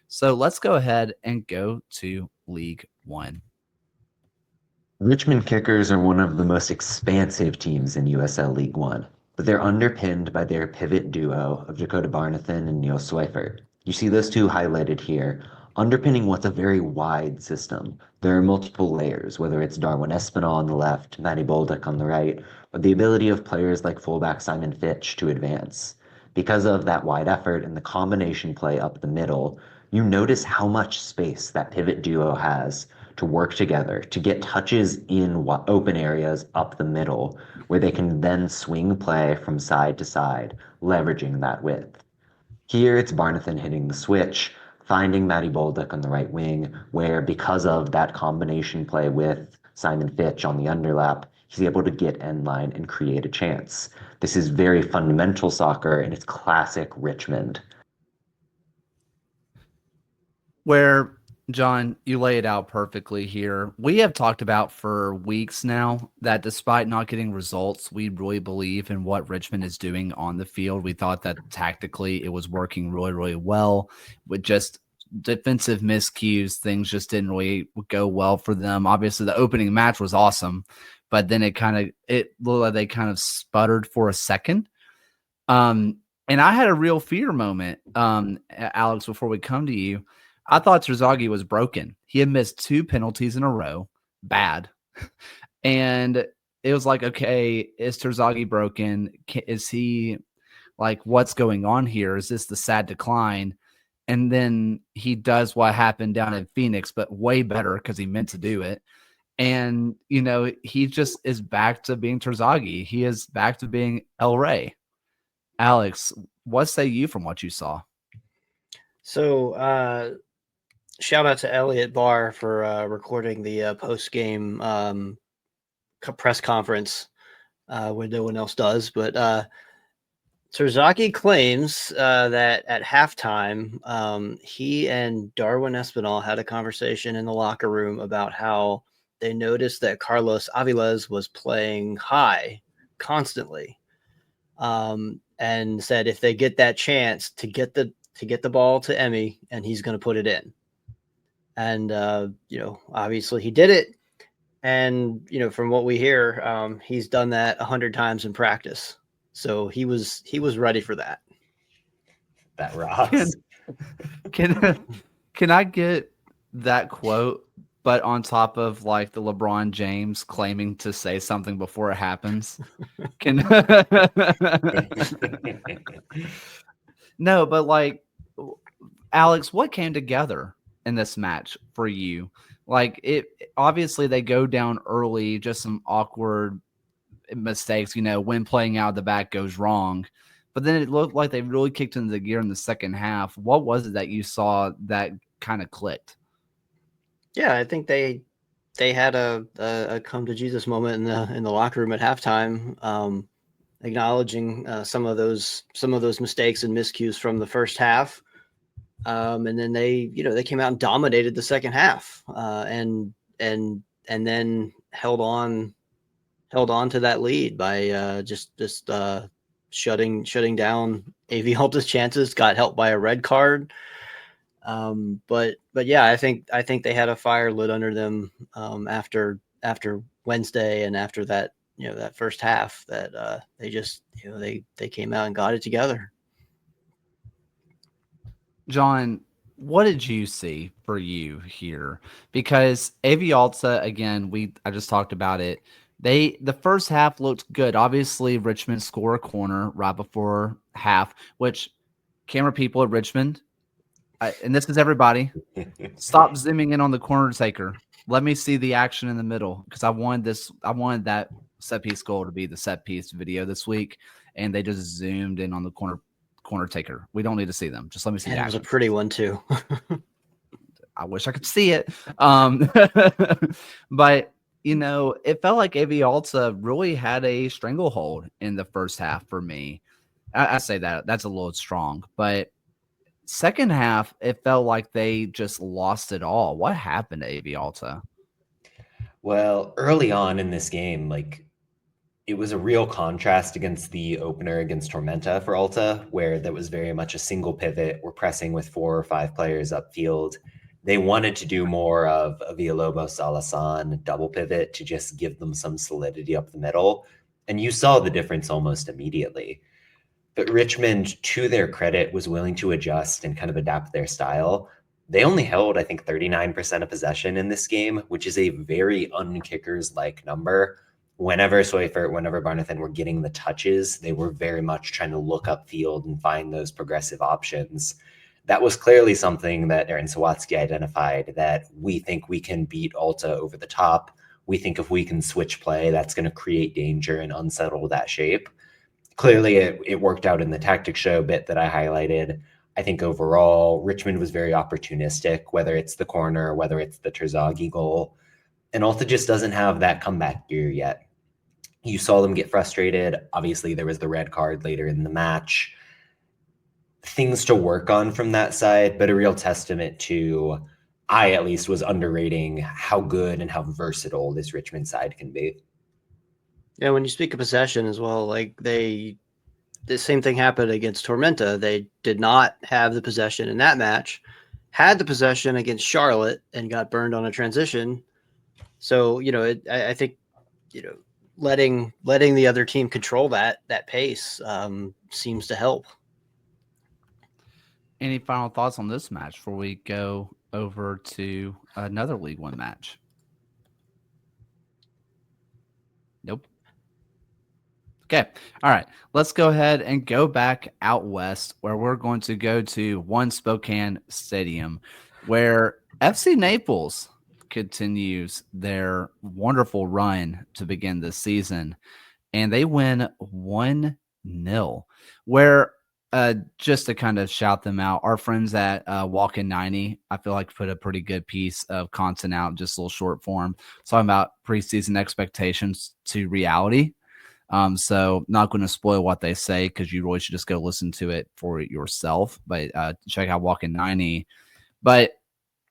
So let's go ahead and go to League One. Richmond Kickers are one of the most expansive teams in USL League One, but they're underpinned by their pivot duo of Dakota Barnathan and Neil Swifer. You see those two highlighted here, underpinning what's a very wide system. There are multiple layers, whether it's Darwin Espinal on the left, Matty Bolduc on the right, or the ability of players like fullback Simon Fitch to advance. Because of that wide effort and the combination play up the middle, you notice how much space that pivot duo has to work together, to get touches in open areas up the middle, where they can then swing play from side to side, leveraging that width. Here it's Barnathan hitting the switch, finding Matty Bolduc on the right wing, where because of that combination play with Simon Fitch on the underlap, he's able to get end line and create a chance. This is very fundamental soccer, and it's classic Richmond. Where, John, you lay it out perfectly here. We have talked about for weeks now that despite not getting results, we really believe in what Richmond is doing on the field. We thought that tactically it was working really, really well with just defensive miscues. Things just didn't really go well for them. Obviously, the opening match was awesome, but then it looked like they kind of sputtered for a second. And I had a real fear moment, Alex, before we come to you. I thought Terzaghi was broken. He had missed 2 penalties in a row, bad. And it was like, okay, is Terzaghi broken? Is he like, what's going on here? Is this the sad decline? And then he does what happened down in Phoenix, but way better because he meant to do it. And, he just is back to being Terzaghi. He is back to being El Rey. Alex, what say you from what you saw? So, shout out to Elliot Barr for recording the post-game press conference when no one else does. But Terzaghi claims that at halftime, he and Darwin Espinal had a conversation in the locker room about how they noticed that Carlos Aviles was playing high constantly, and said if they get that chance to get the ball to Emmy, and he's going to put it in. And, obviously he did it. And, from what we hear, he's done that 100 times in practice. So he was ready for that. That rocks. Can I get that quote, but on top of like the LeBron James claiming to say something before it happens? No, but like, Alex, what came together in this match for you? Like, it obviously they go down early, just some awkward mistakes, when playing out the back goes wrong. But then it looked like they really kicked into the gear in the second half. What was it that you saw that kind of clicked? Yeah, I think they had a come to Jesus moment in the locker room at halftime, acknowledging some of those mistakes and miscues from the first half. And then they came out and dominated the second half, and then held on to that lead by just shutting down AV Alta's chances. Got helped by a red card, but yeah, I think they had a fire lit under them after Wednesday and after that that first half that they just they came out and got it together. John, what did you see for you here? Because AV Alta, again, I just talked about it. The first half looked good. Obviously, Richmond scored a corner right before half, which camera people at Richmond, and this is everybody, stop zooming in on the corner taker. Let me see the action in the middle because I wanted that set piece goal to be the set piece video this week, and they just zoomed in on the corner taker. We don't need to see them. Just let me see. It was a pretty one too. I wish I could see it. But it felt like AV Alta really had a stranglehold in the first half for me. I say that's a little strong, but second half, it felt like they just lost it all. What happened to AV Alta? Well, early on in this game, like it was a real contrast against the opener against Tormenta for Alta, where that was very much a single pivot. We're pressing with 4 or 5 players upfield. They wanted to do more of a Villalobos Alasan double pivot to just give them some solidity up the middle. And you saw the difference almost immediately. But Richmond, to their credit, was willing to adjust and kind of adapt their style. They only held, I think, 39% of possession in this game, which is a very unkickers-like number. Whenever Seufert, whenever Barnathan were getting the touches, they were very much trying to look upfield and find those progressive options. That was clearly something that Aaron Sawatsky identified, that we think we can beat Alta over the top. We think if we can switch play, that's going to create danger and unsettle that shape. Clearly, it worked out in the tactics show bit that I highlighted. I think overall, Richmond was very opportunistic, whether it's the corner, whether it's the Terzaghi goal. And Alta just doesn't have that comeback gear yet. You saw them get frustrated. Obviously, there was the red card later in the match. Things to work on from that side, but a real testament to, I at least was underrating how good and how versatile this Richmond side can be. Yeah, when you speak of possession as well, like the same thing happened against Tormenta. They did not have the possession in that match, had the possession against Charlotte and got burned on a transition. So, I think, letting the other team control that pace seems to help. Any final thoughts on this match before we go over to another League One match? Nope. Okay. All right. Let's go ahead and go back out west, where we're going to go to One Spokane Stadium, where FC Naples continues their wonderful run to begin this season, and they win 1-0. Where just to kind of shout them out, our friends at Walk-In 90, I feel like put a pretty good piece of content out, just a little short form, talking about preseason expectations to reality. So not going to spoil what they say, because you really should just go listen to it for yourself. But check out Walk-In 90. But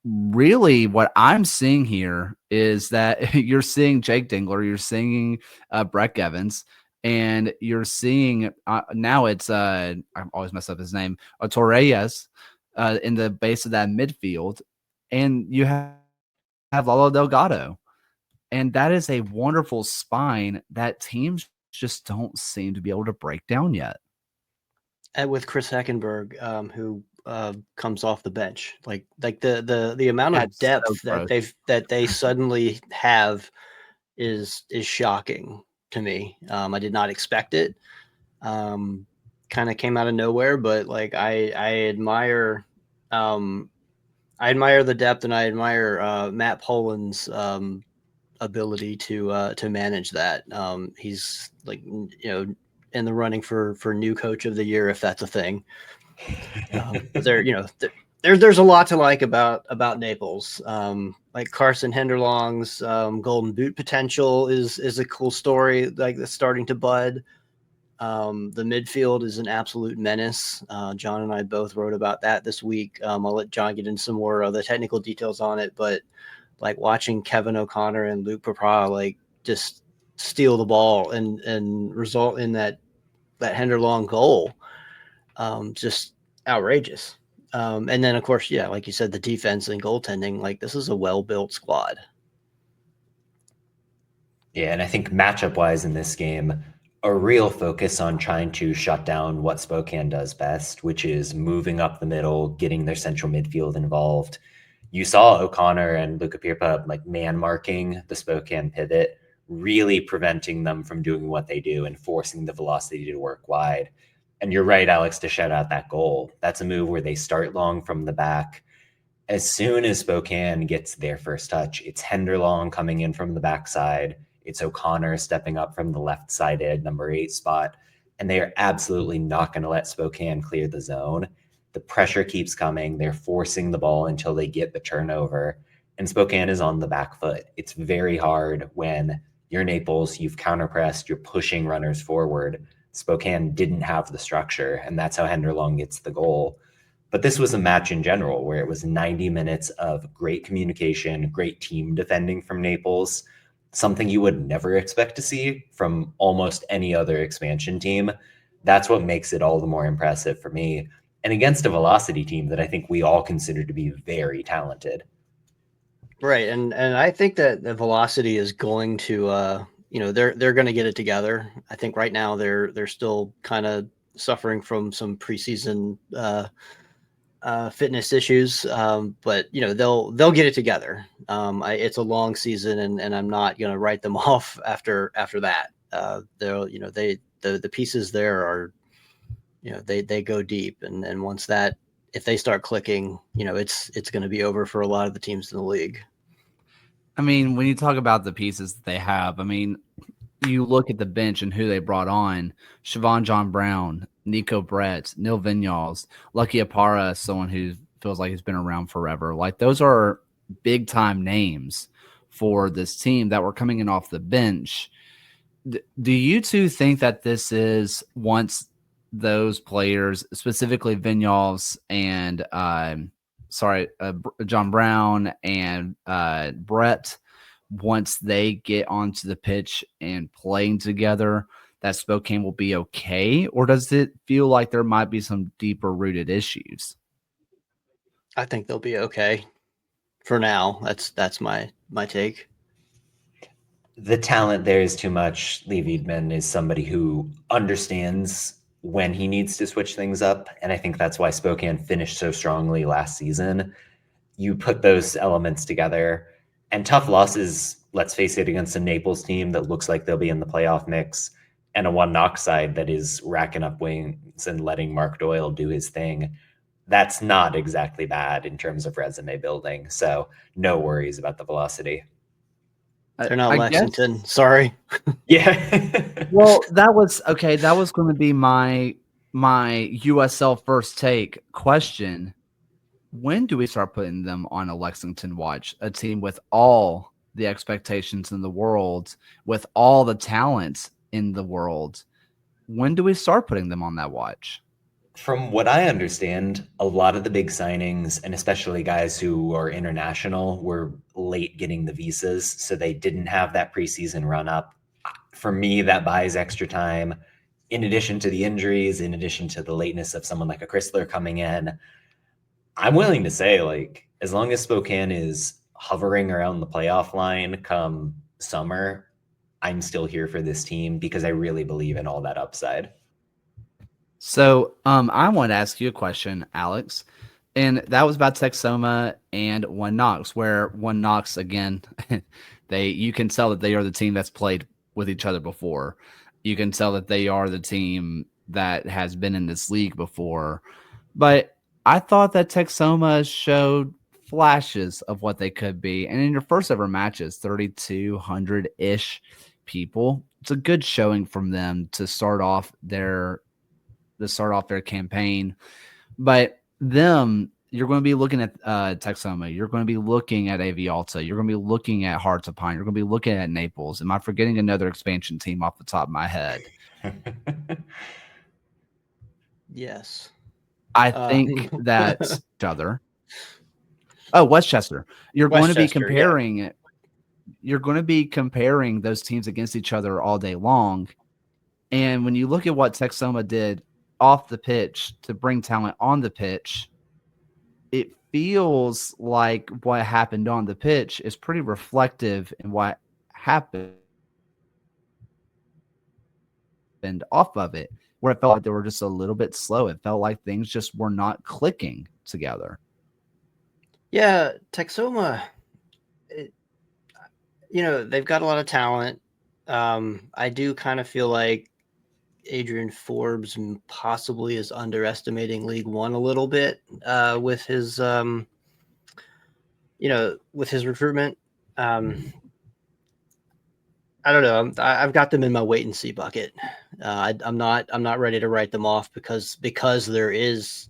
really, what I'm seeing here is that you're seeing Jake Dingler, you're seeing Breck Evans, and you're seeing now it's I always mess up his name, Torres in the base of that midfield, and you have Lalo Delgado, and that is a wonderful spine that teams just don't seem to be able to break down yet. And with Chris Heckenberg, who comes off the bench, like the amount of depth that they suddenly have is shocking to me. I did not expect it. Kind of came out of nowhere, but like I admire the depth, and I admire Matt Poland's ability to manage that. He's like, in the running for new coach of the year, if that's a thing. There's a lot to like about Naples. Like Carson Henderlong's golden boot potential is a cool story, like that's starting to bud. The midfield is an absolute menace. John and I both wrote about that this week. I'll let John get into some more of the technical details on it, but like watching Kevin O'Connor and Luke Papra like just steal the ball and result in that Henderlong goal, just outrageous. And then of course, yeah, like you said, the defense and goaltending, like this is a well-built squad. Yeah, and I think matchup-wise in this game, a real focus on trying to shut down what Spokane does best, which is moving up the middle, getting their central midfield involved. You saw O'Connor and Luca Pirpa like man marking the Spokane pivot, really preventing them from doing what they do and forcing the velocity to work wide. And you're right, Alex, to shout out that goal. That's a move where they start long from the back. As soon as Spokane gets their first touch, it's Henderlong coming in from the backside. It's O'Connor stepping up from the left-sided number 8 spot. And they are absolutely not going to let Spokane clear the zone. The pressure keeps coming. They're forcing the ball until they get the turnover. And Spokane is on the back foot. It's very hard when you're Naples, you've counterpressed, you're pushing runners forward. Spokane didn't have the structure, and that's how Henderlong gets the goal. But this was a match in general where it was 90 minutes of great communication, great team defending from Naples. something you would never expect to see from almost any other expansion team. That's what makes it all the more impressive for me. And against a velocity team that I think we all consider to be very talented. Right. And I think that the velocity is going to they're going to get it together. I think right now they're still kind of suffering from some preseason fitness issues, but they'll get it together. It's a long season, and I'm not going to write them off after that. They'll the pieces there are they go deep, and once that, if they start clicking, it's going to be over for a lot of the teams in the league. I mean, when you talk about the pieces that they have, I mean, you look at the bench and who they brought on: Siobhan John Brown, Nico Brett, Neil Vinyals, Lucky Apara, someone who feels like he's been around forever. Like, those are big time names for this team that were coming in off the bench. Do you two think that this is, once those players, specifically Vinyals and John Brown and Brett, once they get onto the pitch and playing together, that Spokane will be okay? Or does it feel like there might be some deeper rooted issues? I think they'll be okay for now. That's my take. The talent there is too much. Lee Wiedman is somebody who understands when he needs to switch things up. And I think that's why Spokane finished so strongly last season. You put those elements together, and tough losses, let's face it, against a Naples team that looks like they'll be in the playoff mix, and a One Knox side that is racking up wins and letting Mark Doyle do his thing. That's not exactly bad in terms of resume building. So no worries about the velocity. They're not I Lexington. Sorry. Yeah. Well, that was okay. That was going to be my USL first take question. When do we start putting them on a Lexington watch? A team with all the expectations in the world, with all the talent in the world. When do we start putting them on that watch? From what I understand, a lot of the big signings, and especially guys who are international, were late getting the visas, so they didn't have that preseason run up. For me, that buys extra time. In addition to the injuries, in addition to the lateness of someone like a Chrysler coming in, I'm willing to say, like, as long as Spokane is hovering around the playoff line come summer, I'm still here for this team because I really believe in all that upside. So I want to ask you a question, Alex, and that was about Texoma and One Knox, where One Knox, again, you can tell that they are the team that's played with each other before. You can tell that they are the team that has been in this league before. But I thought that Texoma showed flashes of what they could be. And in your first ever matches, 3,200-ish people, it's a good showing from them to start off their campaign. But you're going to be looking at Texoma. You're going to be looking at AV Alta. You're going to be looking at Hearts of Pine. You're going to be looking at Naples. Am I forgetting another expansion team off the top of my head? Yes. I think that each other. Oh, Westchester. You're going to be comparing it. You're going to be comparing those teams against each other all day long. And when you look at what Texoma did off the pitch to bring talent on the pitch, it feels like what happened on the pitch is pretty reflective in what happened off of it, where it felt like they were just a little bit slow. It felt like things just were not clicking together. Yeah, Texoma, they've got a lot of talent. I do kind of feel like Adrian Forbes possibly is underestimating League One a little bit with his, with his recruitment. I don't know. I've got them in my wait and see bucket. I'm not ready to write them off because there is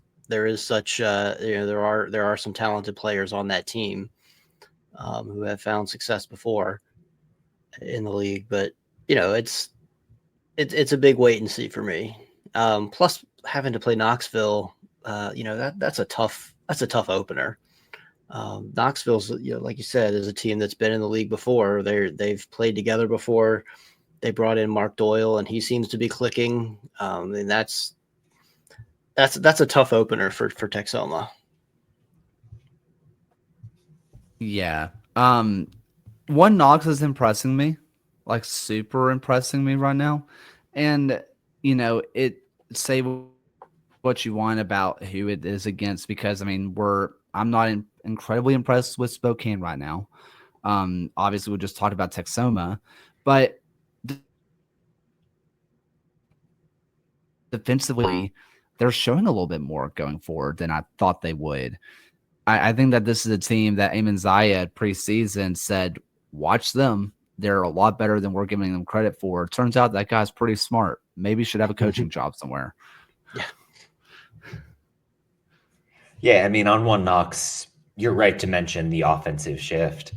such there are some talented players on that team who have found success before in the league, but it's a big wait and see for me. Plus having to play Knoxville, that's a tough opener. Knoxville's, like you said, is a team that's been in the league before. They've played together before. They brought in Mark Doyle, and he seems to be clicking. And that's a tough opener for Texoma. Yeah. One Knox is impressing me, like super impressing me right now. And, say what you want about who it is against, because I mean, I'm not incredibly impressed with Spokane right now. Obviously we just talked about Texoma, but defensively, they're showing a little bit more going forward than I thought they would. I think that this is a team that Eamon Zayed preseason said, watch them. They're a lot better than we're giving them credit for. Turns out that guy's pretty smart. Maybe should have a coaching job somewhere. Yeah. Yeah, I mean, on One Knox, you're right to mention the offensive shift.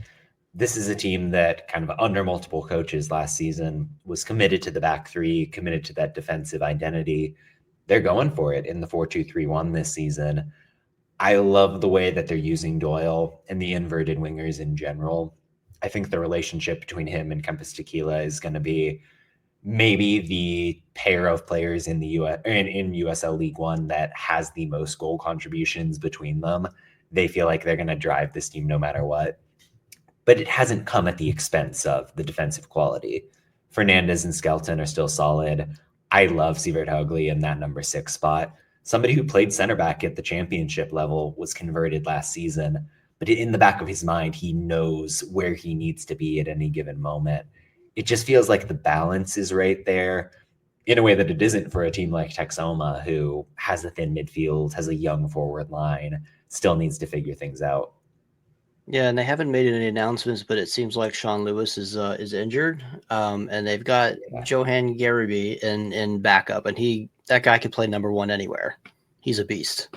This is a team that kind of under multiple coaches last season was committed to the back three, committed to that defensive identity. They're going for it in the 4-2-3-1 this season. I love the way that they're using Doyle and the inverted wingers in general. I think the relationship between him and Kempis Tequila is going to be maybe the pair of players in the in USL League One that has the most goal contributions between them. They feel like they're going to drive this team no matter what. But it hasn't come at the expense of the defensive quality. Fernandez and Skelton are still solid. I love Sievert Haugli in that number 6 spot. Somebody who played center back at the championship level was converted last season, but in the back of his mind, he knows where he needs to be at any given moment. It just feels like the balance is right there in a way that it isn't for a team like Texoma, who has a thin midfield, has a young forward line, still needs to figure things out. Yeah, and they haven't made any announcements, but it seems like Sean Lewis is injured, and they've got Johan Gariby in backup, and that guy could play number 1 anywhere. He's a beast.